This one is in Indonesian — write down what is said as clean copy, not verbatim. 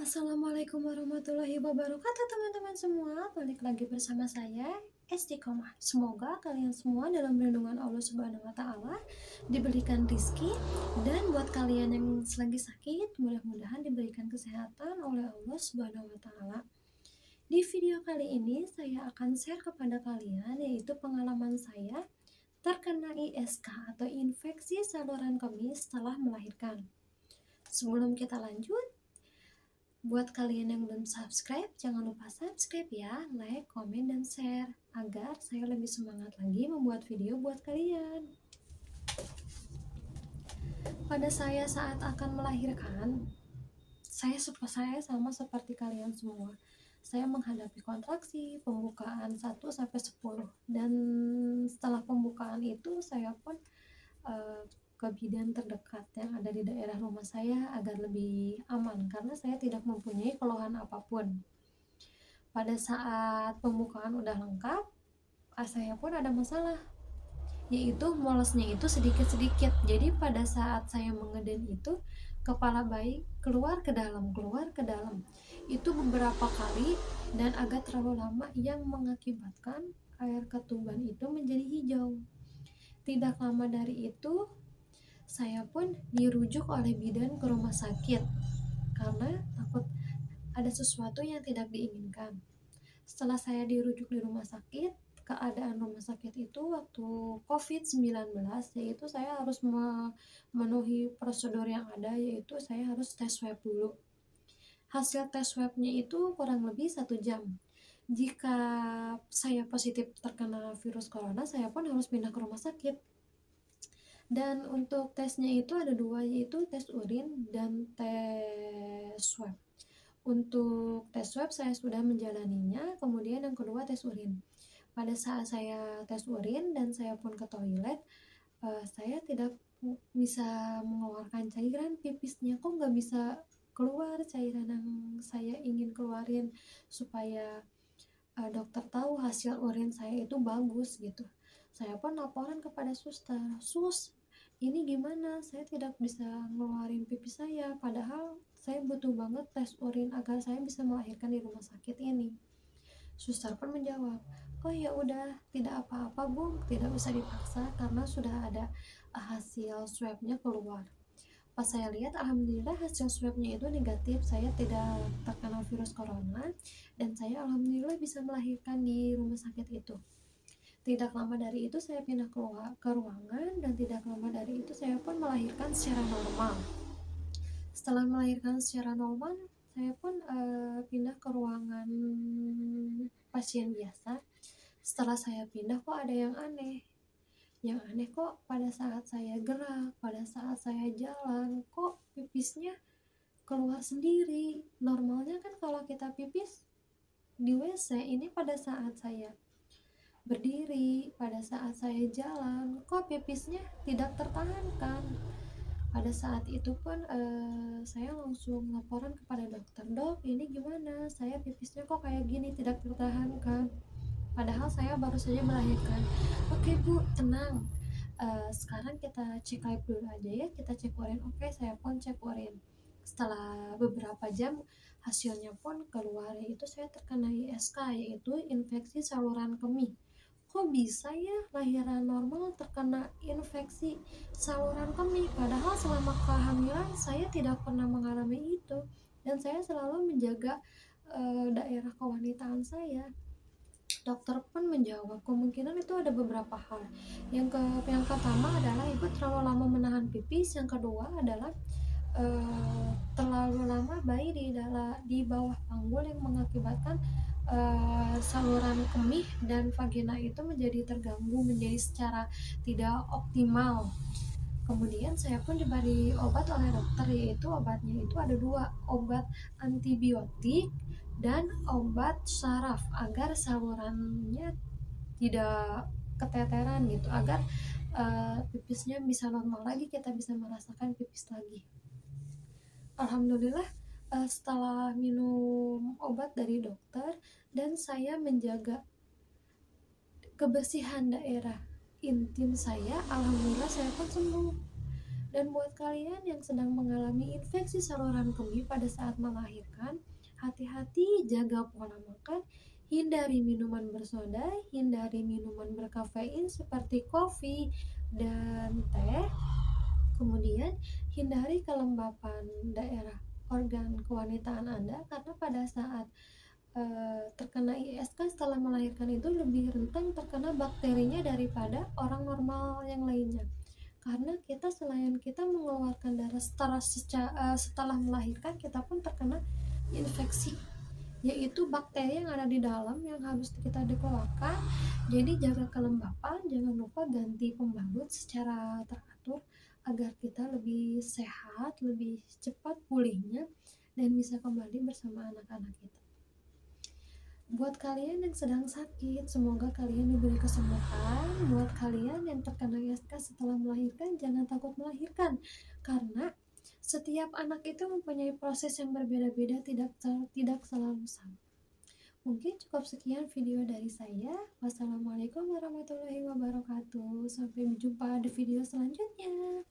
Assalamualaikum warahmatullahi wabarakatuh teman-teman semua. Balik lagi bersama saya Istiqomah. Semoga kalian semua dalam lindungan Allah Subhanahu wa taala diberikan rizki, dan buat kalian yang lagi sakit mudah-mudahan diberikan kesehatan oleh Allah Subhanahu wa taala. Di video kali ini saya akan share kepada kalian yaitu pengalaman saya terkena ISK atau infeksi saluran kemih setelah melahirkan. Sebelum kita lanjut, buat kalian yang belum subscribe, jangan lupa subscribe ya, like, komen, dan share agar saya lebih semangat lagi membuat video buat kalian. Pada saya saat akan melahirkan, saya sama seperti kalian semua. Saya menghadapi kontraksi, pembukaan 1 sampai 10, dan setelah pembukaan itu saya pun ke bidan terdekat yang ada di daerah rumah saya agar lebih aman karena saya tidak mempunyai keluhan apapun. Pada saat pembukaan udah lengkap, saya pun ada masalah, yaitu molesnya itu sedikit-sedikit. Jadi pada saat saya mengeden itu, kepala bayi keluar ke dalam. Itu beberapa kali dan agak terlalu lama yang mengakibatkan air ketuban itu menjadi hijau. Tidak lama dari itu, saya pun dirujuk oleh bidan ke rumah sakit karena takut ada sesuatu yang tidak diinginkan. Setelah saya dirujuk di rumah sakit, keadaan rumah sakit itu waktu COVID-19, yaitu saya harus memenuhi prosedur yang ada, yaitu saya harus tes swab dulu. Hasil tes swabnya itu kurang lebih 1 jam. Jika saya positif terkena virus corona, saya pun harus pindah ke rumah sakit. Dan untuk tesnya itu ada 2, yaitu tes urin dan tes swab. Untuk tes swab saya sudah menjalaninya, kemudian yang kedua tes urin. Pada saat saya tes urin dan saya pun ke toilet, saya tidak bisa mengeluarkan cairan pipisnya. Kok nggak bisa keluar cairan yang saya ingin keluarin supaya dokter tahu hasil urin saya itu bagus gitu. Saya pun laporan kepada suster, "Sus, ini gimana? Saya tidak bisa ngeluarin pipis saya, padahal saya butuh banget tes urin agar saya bisa melahirkan di rumah sakit ini." Suster pun menjawab, "Oh ya udah, tidak apa-apa Bu, tidak usah dipaksa karena sudah ada hasil swabnya keluar." Pas saya lihat, alhamdulillah hasil swabnya itu negatif, saya tidak terkena virus corona, dan saya alhamdulillah bisa melahirkan di rumah sakit itu. Tidak lama dari itu saya pindah ke ruangan, dan tidak lama dari itu saya pun melahirkan secara normal. Setelah melahirkan secara normal, saya pun pindah ke ruangan pasien biasa. Setelah saya pindah, kok ada yang aneh. Yang aneh kok pada saat saya gerak, pada saat saya jalan, kok pipisnya keluar sendiri. Normalnya kan kalau kita pipis di WC, ini pada saat saya berdiri, pada saat saya jalan, kok pipisnya tidak tertahankan. Pada saat itu pun saya langsung laporan kepada dokter, "Dok, ini gimana? Saya pipisnya kok kayak gini, tidak tertahankan." Padahal saya baru saja melahirkan. "Oke Bu, tenang. Sekarang kita cek lab dulu aja ya, kita cek urin." Oke, saya pun cek urin. Setelah beberapa jam hasilnya pun keluar, yaitu saya terkena ISK, yaitu infeksi saluran kemih. Kok bisa ya lahiran normal terkena infeksi saluran kemih, padahal selama kehamilan saya tidak pernah mengalami itu, dan saya selalu menjaga daerah kewanitaan saya. Dokter pun menjawab, kemungkinan itu ada beberapa hal. Yang pertama adalah ibu terlalu lama menahan pipis. Yang kedua adalah terlalu lama bayi di bawah panggul yang mengakibatkan saluran kemih dan vagina itu menjadi terganggu, menjadi secara tidak optimal. Kemudian saya pun diberi obat oleh dokter, yaitu obatnya itu ada 2, obat antibiotik dan obat saraf agar salurannya tidak keteteran gitu, agar pipisnya bisa normal lagi, kita bisa merasakan pipis lagi. Alhamdulillah setelah minum obat dari dokter dan saya menjaga kebersihan daerah intim saya, alhamdulillah saya pun sembuh. Dan buat kalian yang sedang mengalami infeksi saluran kemih pada saat melahirkan, hati-hati, jaga pola makan, hindari minuman bersoda, hindari minuman berkafein seperti kopi dan teh. Kemudian, hindari kelembapan daerah organ kewanitaan Anda karena pada saat terkena ISK setelah melahirkan itu lebih rentan terkena bakterinya daripada orang normal yang lainnya. Karena kita selain kita mengeluarkan darah setelah melahirkan, kita pun terkena infeksi, yaitu bakteri yang ada di dalam yang harus kita dikeluarkan. Jadi jaga kelembapan, jangan lupa ganti pembalut secara teratur agar kita lebih sehat, lebih cepat pulihnya, dan bisa kembali bersama anak-anak kita. Buat kalian yang sedang sakit, semoga kalian diberi kesembuhan. Buat kalian yang terkena ISK setelah melahirkan, jangan takut melahirkan, karena setiap anak itu mempunyai proses yang berbeda-beda, tidak selalu sama. Mungkin cukup sekian video dari saya. Wassalamualaikum warahmatullahi wabarakatuh. Sampai jumpa di video selanjutnya.